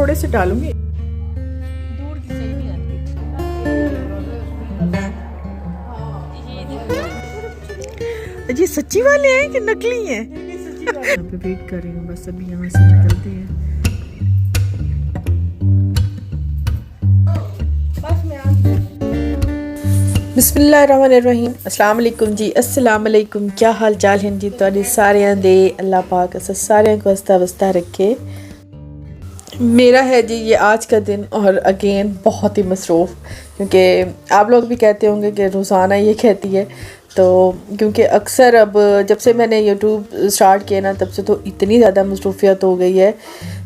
थोड़े से डालूंगी। दूर की सही नहीं आती। ये सच्ची वाले हैं कि नकली हैं? यहाँ पे वेट कर रही हूँ, बस अभी यहाँ से निकलते हैं। बिस्मिल्लाहिर्रहमानिर्रहीम। अस्सलाम वालेकुम जी, अस्सलाम वालेकुम। क्या हाल चाल हैं जी तुहाडे सारियां दे? अल्लाह पाक अस सारियां को हस्ता वस्ता रखे। मेरा है जी ये आज का दिन, और अगेन बहुत ही मसरूफ़, क्योंकि आप लोग भी कहते होंगे कि रोज़ाना ये कहती है। तो क्योंकि अक्सर अब जब से मैंने यूट्यूब स्टार्ट किया ना, तब से तो इतनी ज़्यादा मसरूफियत हो गई है।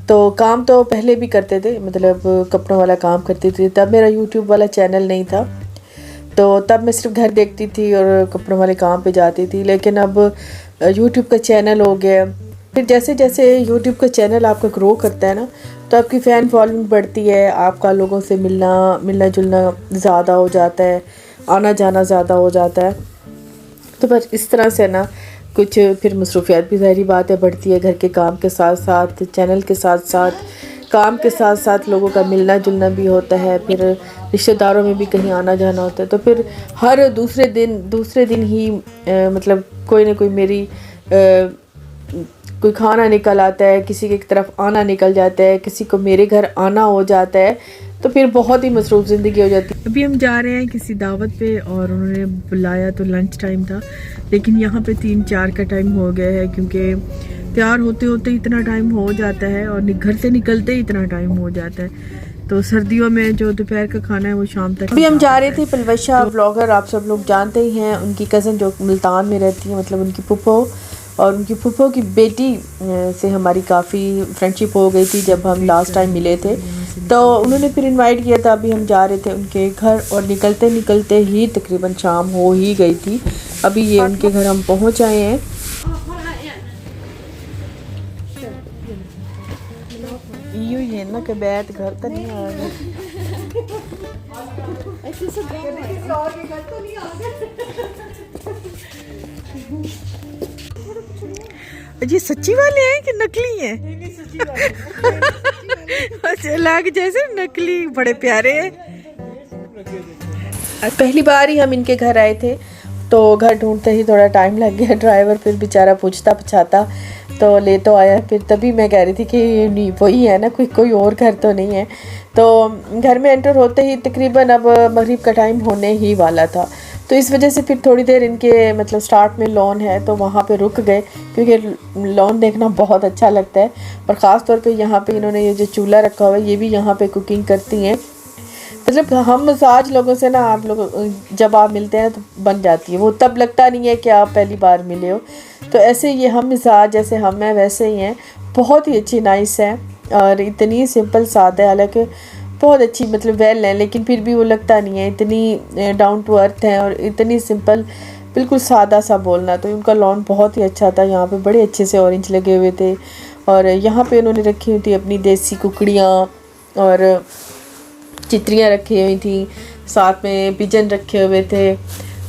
तो काम तो पहले भी करते थे, मतलब कपड़ों वाला काम करती थी, तब मेरा यूट्यूब वाला चैनल नहीं था, तो तब मैं सिर्फ घर देखती थी और कपड़ों वाले काम पे जाती थी। लेकिन अब यूट्यूब का चैनल हो गया, फिर जैसे जैसे यूट्यूब का चैनल आपका ग्रो करता है ना, तो आपकी फ़ैन फॉलोइंग बढ़ती है, आपका लोगों से मिलना जुलना ज़्यादा हो जाता है, आना जाना ज़्यादा हो जाता है। तो बस इस तरह से ना कुछ फिर मसरूफियात भी ज़ाहिरी बात है बढ़ती है, घर के काम के साथ साथ, चैनल के साथ साथ, काम के साथ साथ लोगों का मिलना जुलना भी होता है, फिर रिश्तेदारों में भी कहीं आना जाना होता है। तो फिर हर दूसरे दिन ही मतलब कोई ना कोई मेरी कोई खाना निकल आता है, किसी की तरफ आना निकल जाता है, किसी को मेरे घर आना हो जाता है, तो फिर बहुत ही मसरूफ़ ज़िंदगी हो जाती है। अभी हम जा रहे हैं किसी दावत पे, और उन्होंने बुलाया तो लंच टाइम था, लेकिन यहाँ पे 3-4 का टाइम हो गया है, क्योंकि तैयार होते होते इतना टाइम हो जाता है और घर से निकलते ही इतना टाइम हो जाता है। तो सर्दियों में जो दोपहर का खाना है वो शाम तक। अभी हम जा रहे थे पलवशा व्लॉगर, आप सब लोग जानते ही हैं, उनकी कज़न जो मुल्तान में रहती है, मतलब उनकी फूफो, और उनकी फूफो की बेटी से हमारी काफ़ी फ्रेंडशिप हो गई थी जब हम लास्ट टाइम मिले थे। तो उन्होंने फिर इनवाइट किया था, अभी हम जा रहे थे उनके घर, और निकलते निकलते ही तकरीबन शाम हो ही गई थी। अभी ये उनके घर हम पहुंच आए हैं। यो ये ना के बैठ घर तो नहीं आ गए। ये सच्ची वाले हैं कि नकली हैं? अच्छा, लग जैसे नकली, बड़े प्यारे हैं। पहली बार ही हम इनके घर आए थे, तो घर ढूंढते ही थोड़ा टाइम लग गया। ड्राइवर फिर बेचारा पूछता पछाता तो ले तो आया, फिर तभी मैं कह रही थी कि नहीं वही है ना, कोई और घर तो नहीं है। तो घर में एंटर होते ही तकरीबन अब मगरिब का टाइम होने ही वाला था, तो इस वजह से फिर थोड़ी देर इनके मतलब स्टार्ट में लॉन है तो वहाँ पे रुक गए, क्योंकि लॉन देखना बहुत अच्छा लगता है। और ख़ास तौर पे यहाँ पे इन्होंने ये जो चूल्हा रखा हुआ है, ये भी यहाँ पे कुकिंग करती हैं। मतलब हम मसाज लोगों से ना, आप लोग जब आप मिलते हैं तो बन जाती है, वो तब लगता नहीं है कि आप पहली बार मिले हो। तो ऐसे ये हम मिजाज जैसे हम हैं वैसे ही हैं, बहुत ही अच्छी नाइस हैं, और इतनी सिंपल सादा है, हालांकि बहुत अच्छी मतलब वेल है, लेकिन फिर भी वो लगता नहीं है, इतनी डाउन टू अर्थ है और इतनी सिंपल, बिल्कुल सादा सा बोलना। तो उनका लॉन बहुत ही अच्छा था, यहाँ पे बड़े अच्छे से ऑरेंज लगे हुए थे, और यहाँ पे उन्होंने रखी हुई थी अपनी देसी कुकड़ियाँ, और चित्रियाँ रखी हुई थी, साथ में पिजन रखे हुए थे,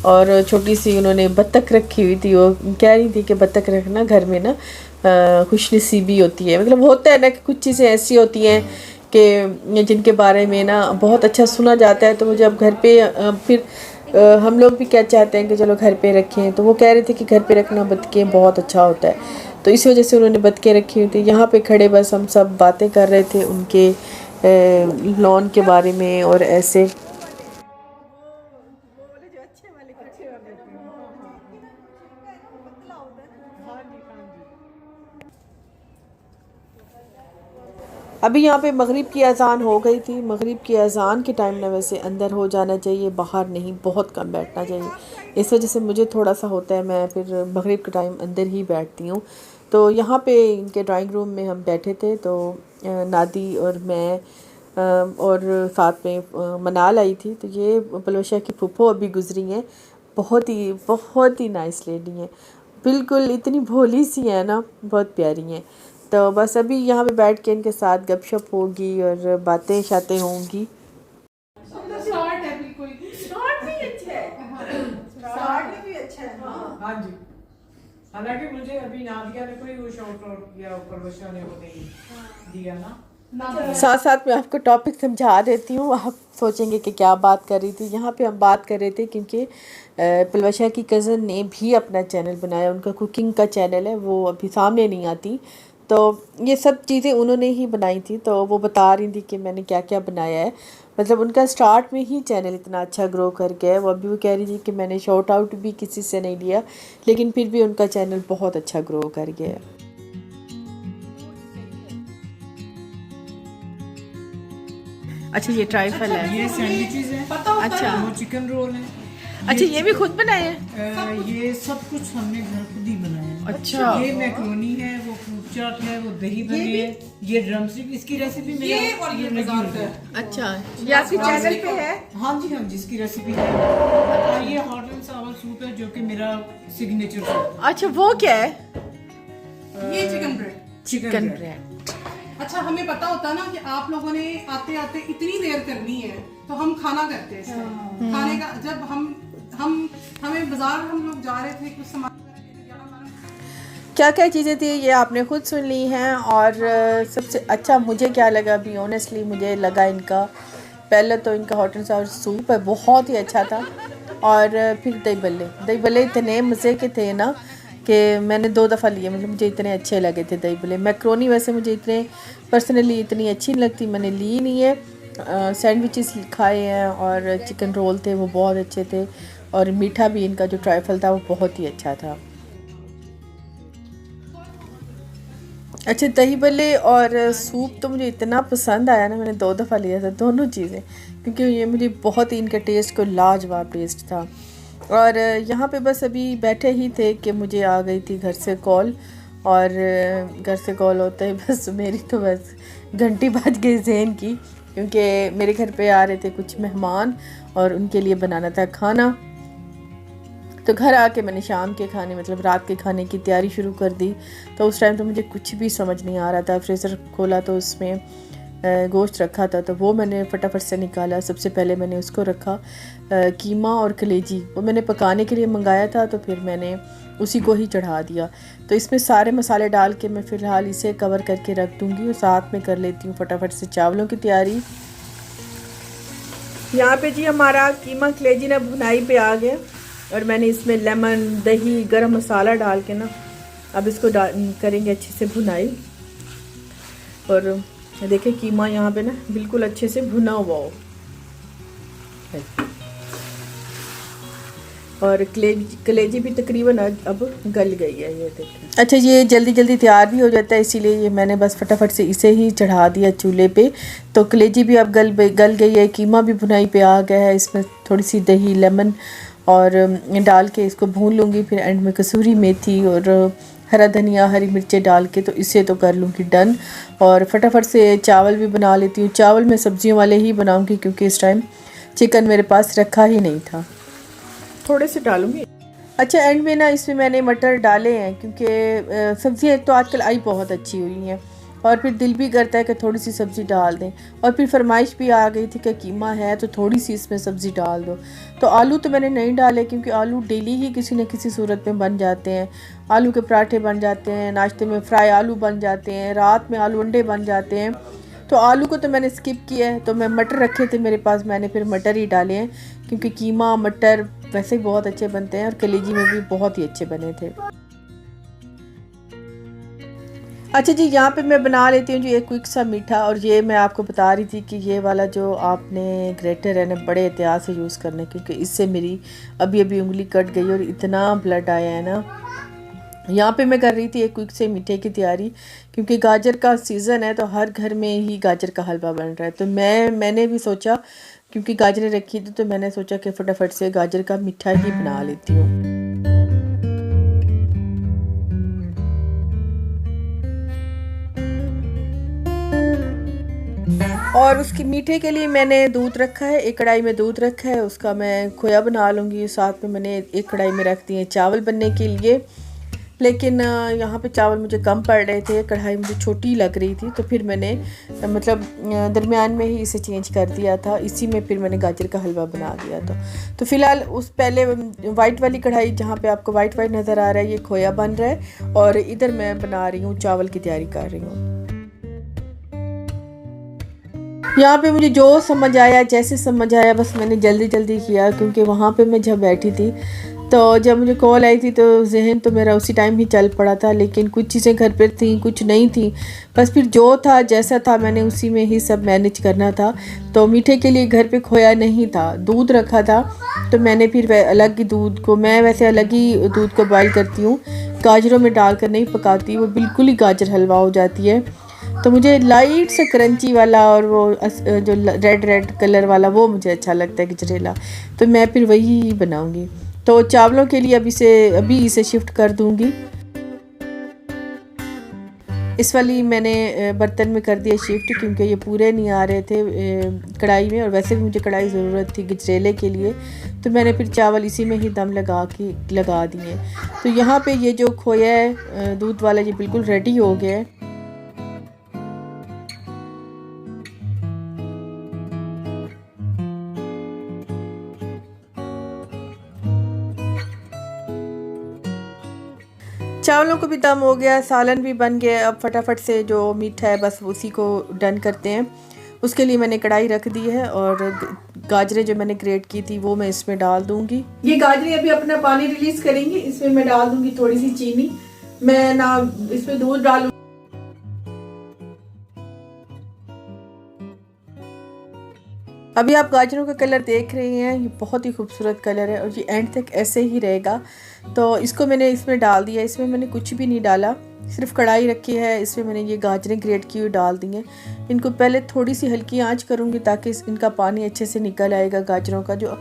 और छोटी सी उन्होंने बत्तख रखी हुई थी। वो कह रही थी कि बत्तख रखना घर में ना खुशनसीबी होती है, मतलब होता है ना कि कुछ चीज़ें ऐसी होती हैं कि जिनके बारे में ना बहुत अच्छा सुना जाता है। तो जब घर पे फिर हम लोग भी क्या चाहते हैं कि चलो घर पे रखें, तो वो कह रहे थे कि घर पे रखना बतखें बहुत अच्छा होता है, तो इस वजह से उन्होंने बतखें रखी हुई थी। यहाँ पे खड़े बस हम सब बातें कर रहे थे उनके लॉन के बारे में, और ऐसे अभी यहाँ पे मगरिब की अज़ान हो गई थी। मगरिब की अज़ान के टाइम ना वैसे अंदर हो जाना चाहिए, बाहर नहीं, बहुत कम बैठना चाहिए। इस वजह से मुझे थोड़ा सा होता है, मैं फिर मगरिब के टाइम अंदर ही बैठती हूँ। तो यहाँ पे इनके ड्राइंग रूम में हम बैठे थे, तो नादी और मैं और साथ में मनाल आई थी। तो ये पलोशा की फूफो अभी गुजरी हैं, बहुत ही नाइस लेडी हैं, बिल्कुल इतनी भोली सी है ना, बहुत प्यारी हैं। तो बस अभी यहाँ पे बैठ के इनके साथ गपशप होगी और बातें शातें होंगी। हाँ जी, हालांकि मुझे अभी नादिया ने कोई वो शॉर्ट आउट किया, ऊपर बच्चों ने वो नहीं दिया ना, साथ साथ मैं आपको टॉपिक समझा देती हूँ, आप सोचेंगे कि क्या बात कर रही थी। यहाँ पे हम बात कर रहे थे क्योंकि पलवशा की कज़न ने भी अपना चैनल बनाया, उनका कुकिंग का चैनल है, वो अभी सामने नहीं आती। तो ये सब चीज़ें उन्होंने ही बनाई थी, तो वो बता रही थी कि मैंने क्या क्या बनाया है। मतलब उनका स्टार्ट में ही चैनल इतना अच्छा ग्रो कर गया है। वो अभी वो कह रही थी कि मैंने शॉर्ट आउट भी किसी से नहीं लिया, लेकिन फिर भी उनका चैनल बहुत अच्छा ग्रो कर गया है। अच्छा, ये ट्राइफल है, ये सैंडविचेस है। अच्छा वो चिकन रोल है। अच्छा, ये भी खुद बनाए हैं? ये सब कुछ हमने घर खुद ही बनाया है। अच्छा। ये मैक्रोनी है, वो फ्रूट चाट है, वो दही भल्ले है, ये ड्रमस्टिक, इसकी रेसिपी मेरे ये लगी हुई है। अच्छा, ये आपके चैनल पे है? हाँ जी हाँ जी, इसकी रेसिपी है। और ये हॉट एंड सावर सूप है जो कि मेरा सिग्नेचर सूप। अच्छा, वो क्या है? ये चिकन ब्रेड। Chicken bread. अच्छा, हमें पता होता ना कि आप लोगों ने आते आते इतनी देर करनी है, तो हम खाना करते हैं इसमें। खाने का जब हमें बाजार हम लोग जा रहे थे कुछ सामान क्या क्या चीज़ें थी ये आपने खुद सुन ली हैं। और सबसे अच्छा मुझे क्या लगा, भी ऑनेस्टली मुझे लगा इनका पहले तो इनका हॉट एंड सावर सूप है, बहुत ही अच्छा था। और फिर दही बल्ले इतने मज़े के थे ना कि मैंने 2 दफ़ा लिए, मतलब मुझे इतने अच्छे लगे थे दही बल्ले। मैक्रोनी वैसे मुझे इतने पर्सनली इतनी अच्छी नहीं लगती, मैंने ली नहीं है। सैंडविचेस खाए हैं और चिकन रोल थे, वो बहुत अच्छे थे। और मीठा भी इनका जो ट्राइफल था वो बहुत ही अच्छा था। अच्छा, दही बल्ले और सूप तो मुझे इतना पसंद आया ना, मैंने 2 दफ़ा लिया था दोनों चीज़ें, क्योंकि ये मुझे बहुत ही इनका टेस्ट को लाजवाब टेस्ट था। और यहाँ पे बस अभी बैठे ही थे कि मुझे आ गई थी घर से कॉल। और घर से कॉल होते ही बस मेरी तो बस घंटी बज गई ज़हन की, क्योंकि मेरे घर पे आ रहे थे कुछ मेहमान और उनके लिए बनाना था खाना। तो घर आके मैंने शाम के खाने मतलब रात के खाने की तैयारी शुरू कर दी। तो उस टाइम तो मुझे कुछ भी समझ नहीं आ रहा था। फ्रीज़र खोला तो उसमें गोश्त रखा था, तो वो मैंने फटाफट से निकाला। सबसे पहले मैंने उसको रखा कीमा और कलेजी, वो मैंने पकाने के लिए मंगाया था, तो फिर मैंने उसी को ही चढ़ा दिया। तो इसमें सारे मसाले डाल के मैं फ़िलहाल इसे कवर करके रख दूँगी और साथ में कर लेती हूँ फटाफट से चावलों की तैयारी। यहाँ पे जी हमारा कीमा कलेजी ना भुनाई पे आ गया और मैंने इसमें लेमन, दही, गरम मसाला डाल के ना अब इसको करेंगे अच्छे से भुनाई। और देखिए कीमा यहाँ पे ना बिल्कुल अच्छे से भुना हुआ हो और कलेजी भी तकरीबन अब गल गई है, ये देखिए। अच्छा, ये जल्दी जल्दी तैयार भी हो जाता है, इसीलिए ये मैंने बस फटाफट से इसे ही चढ़ा दिया चूल्हे पे। तो कलेजी भी अब गल गई है, कीमा भी भुनाई पे आ गया है। इसमें थोड़ी सी दही, लेमन और डाल के इसको भून लूँगी। फिर एंड में कसूरी मेथी और हरा धनिया, हरी मिर्चें डाल के तो इसे तो कर लूँगी डन। और फटाफट से चावल भी बना लेती हूँ। चावल मैं सब्जियों वाले ही बनाऊँगी क्योंकि इस टाइम चिकन मेरे पास रखा ही नहीं था, थोड़े से डालूँगी। अच्छा, एंड में ना इसमें मैंने मटर डाले हैं क्योंकि सब्ज़ियाँ एक तो आजकल आई बहुत अच्छी हुई हैं और फिर दिल भी करता है कि थोड़ी सी सब्ज़ी डाल दें। और फिर फरमाइश भी आ गई थी कि कीमा है तो थोड़ी सी इसमें सब्ज़ी डाल दो। तो आलू तो मैंने नहीं डाले क्योंकि आलू डेली ही किसी न किसी सूरत में बन जाते हैं। आलू के पराठे बन जाते हैं, नाश्ते में फ्राई आलू बन जाते हैं, रात में आलू अंडे बन जाते हैं। तो आलू को तो मैंने स्किप किया है। तो मैं मटर रखे थे मेरे पास, मैंने फिर मटर ही डाले हैं क्योंकि कीमा मटर वैसे ही बहुत अच्छे बनते हैं और कलेजी में भी बहुत ही अच्छे बने थे। अच्छा जी, यहाँ पे मैं बना लेती हूँ जी एक क्विक सा मीठा। और ये मैं आपको बता रही थी कि ये वाला जो आपने ग्रेटर है ना बड़े एहतियात से यूज़ करना, क्योंकि इससे मेरी अभी अभी उंगली कट गई और इतना ब्लड आया है ना। यहाँ पे मैं कर रही थी एक क्विक से मीठे की तैयारी, क्योंकि गाजर का सीज़न है तो हर घर में ही गाजर का हलवा बन रहा है। तो मैंने भी सोचा, क्योंकि गाजरें रखी थी तो मैंने सोचा कि फटाफट से गाजर का मीठा ही बना लेती हूँ। और उसकी मीठे के लिए मैंने दूध रखा है, एक कढ़ाई में दूध रखा है, उसका मैं खोया बना लूँगी। साथ में मैंने एक कढ़ाई में रख दिए चावल बनने के लिए, लेकिन यहाँ पे चावल मुझे कम पड़ रहे थे, कढ़ाई मुझे छोटी लग रही थी। तो फिर मैंने मतलब दरमियान में ही इसे चेंज कर दिया था। इसी में फिर मैंने गाजर का हलवा बना दिया था। तो फ़िलहाल उस पहले वाइट वाली कढ़ाई जहाँ पे आपको वाइट वाइट नज़र आ रहा है, ये खोया बन रहा है और इधर मैं बना रही हूँ चावल की तैयारी कर रही हूँ। यहाँ पे मुझे जो समझ आया, जैसे समझ आया, बस मैंने जल्दी जल्दी किया, क्योंकि वहाँ पे मैं जब बैठी थी तो जब मुझे कॉल आई थी तो जहन तो मेरा उसी टाइम ही चल पड़ा था, लेकिन कुछ चीज़ें घर पर थी, कुछ नहीं थी। बस फिर जो था जैसा था मैंने उसी में ही सब मैनेज करना था। तो मीठे के लिए घर पे खोया नहीं था, दूध रखा था, तो मैंने फिर अलग ही दूध को, मैं वैसे अलग ही दूध को बॉयल करती हूँ, गाजरों में डालकर नहीं पकाती, वो बिल्कुल ही गाजर हलवा हो जाती है। तो मुझे लाइट से क्रंची वाला और वो जो रेड कलर वाला वो मुझे अच्छा लगता है गजरेला, तो मैं फिर वही बनाऊंगी। तो चावलों के लिए अभी इसे शिफ्ट कर दूंगी। इस वाली मैंने बर्तन में कर दिया शिफ्ट, क्योंकि ये पूरे नहीं आ रहे थे कढ़ाई में, और वैसे भी मुझे कढ़ाई ज़रूरत थी गजरेले के लिए, तो मैंने फिर चावल इसी में ही दम लगा दिए। तो यहाँ पे ये जो खोया है दूध वाला, ये बिल्कुल रेडी हो गया है। चावलों को भी दम हो गया, सालन भी बन गया। अब फटाफट से जो मीठा है बस उसी को डन करते हैं। उसके लिए मैंने कढ़ाई रख दी है और गाजरें जो मैंने ग्रेट की थी वो मैं इसमें डाल दूंगी। ये गाजरें अभी अपना पानी रिलीज करेंगी, इसमें मैं डाल दूंगी थोड़ी सी चीनी, मैं ना इसमें दूध डालूंगी। अभी आप गाजरों का कलर देख रहे हैं, ये बहुत ही खूबसूरत कलर है और ये एंड तक ऐसे ही रहेगा। तो इसको मैंने इसमें डाल दिया, इसमें मैंने कुछ भी नहीं डाला, सिर्फ कढ़ाई रखी है, इसमें मैंने ये गाजरें ग्रेट की हुई डाल दी हैं। इनको पहले थोड़ी सी हल्की आंच करूँगी ताकि इनका पानी अच्छे से निकल आएगा, गाजरों का जो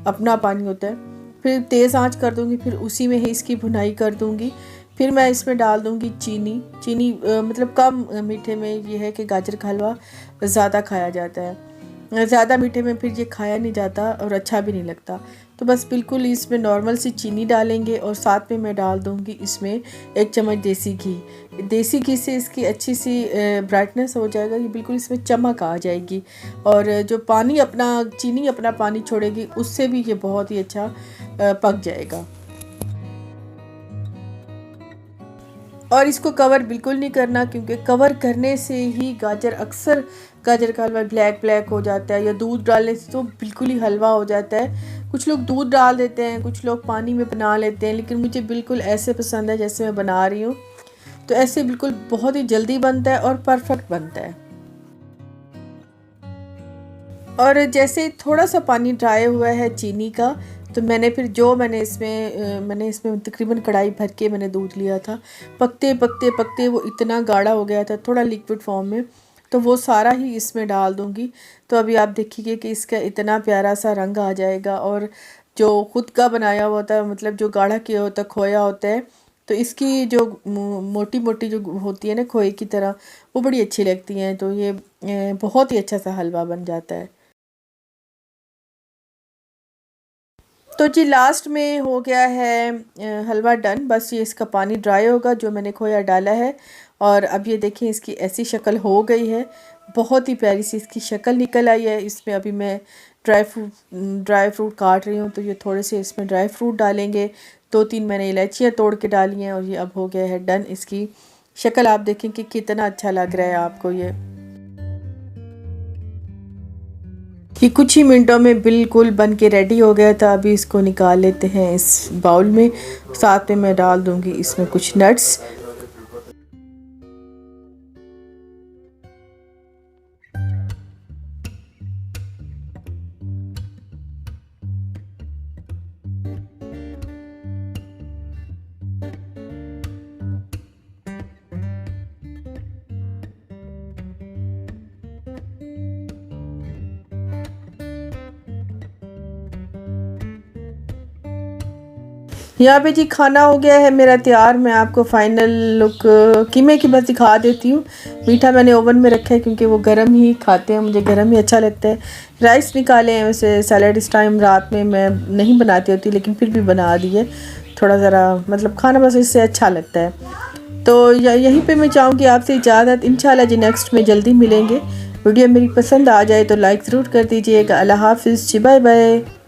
अपना पानी होता है। फिर तेज़ आंच कर दूँगी, फिर उसी में ही इसकी भुनाई कर दूँगी। फिर मैं इसमें डाल दूँगी चीनी मतलब कम मीठे में ये है कि गाजर का हलवा ज़्यादा खाया जाता है, ज़्यादा मीठे में फिर ये खाया नहीं जाता और अच्छा भी नहीं लगता। तो बस बिल्कुल इसमें नॉर्मल सी चीनी डालेंगे और साथ में मैं डाल दूँगी इसमें 1 चम्मच देसी घी। देसी घी से इसकी अच्छी सी ब्राइटनेस हो जाएगा, ये बिल्कुल इसमें चमक आ जाएगी, और जो चीनी अपना पानी छोड़ेगी उससे भी ये बहुत ही अच्छा पक जाएगा। और इसको कवर बिल्कुल नहीं करना, क्योंकि कवर करने से ही गाजर का हलवा ब्लैक हो जाता है, या दूध डालने से तो बिल्कुल ही हलवा हो जाता है। कुछ लोग दूध डाल देते हैं, कुछ लोग पानी में बना लेते हैं, लेकिन मुझे बिल्कुल ऐसे पसंद है जैसे मैं बना रही हूँ। तो ऐसे बिल्कुल बहुत ही जल्दी बनता है और परफेक्ट बनता है। और जैसे थोड़ा सा पानी ड्राई हुआ है चीनी का, तो मैंने इसमें तकरीबन कढ़ाई भर के मैंने दूध लिया था। पकते वो इतना गाढ़ा हो गया था, थोड़ा लिक्विड फॉर्म में, तो वो सारा ही इसमें डाल दूंगी। तो अभी आप देखिए कि इसका इतना प्यारा सा रंग आ जाएगा, और जो खुद का बनाया हुआ होता है, मतलब जो गाढ़ा किया होता खोया होता है, तो इसकी जो मोटी मोटी जो होती है ना खोए की तरह, वो बड़ी अच्छी लगती हैं। तो ये बहुत ही अच्छा सा हलवा बन जाता है। तो जी लास्ट में हो गया है हलवा डन। बस ये इसका पानी ड्राई होगा जो मैंने खोया डाला है, और अब ये देखें इसकी ऐसी शक्ल हो गई है, बहुत ही प्यारी सी इसकी शक्ल निकल आई है। इसमें अभी मैं ड्राई फ्रूट काट रही हूँ, तो ये थोड़े से इसमें ड्राई फ्रूट डालेंगे। 2-3 मैंने इलायचियाँ तोड़ के डाली हैं, और ये अब हो गया है डन। इसकी शक्ल आप देखें कि कितना अच्छा लग रहा है आपको ये कुछ ही मिनटों में बिल्कुल बन के रेडी हो गया था। अभी इसको निकाल लेते हैं इस बाउल में। साथ में मैं डाल दूंगी इसमें कुछ नट्स। यहाँ पे जी खाना हो गया है मेरा तैयार। मैं आपको फाइनल लुक कीमे की बस दिखा देती हूँ। मीठा मैंने ओवन में रखा है क्योंकि वो गर्म ही खाते हैं, मुझे गर्म ही अच्छा लगता है। राइस निकाले हैं, वैसे सैलड इस टाइम रात में मैं नहीं बनाती होती, लेकिन फिर भी बना दी है। थोड़ा ज़रा मतलब खाना बस इससे अच्छा लगता है। तो यहीं पे मैं चाहूँगी आपसे इजाज़त। इंशाल्लाह जी नेक्स्ट में जल्दी मिलेंगे। वीडियो मेरी पसंद आ जाए तो लाइक ज़रूर कर दीजिएगा। अल्लाह हाफ़िज़ जी, बाय बाय।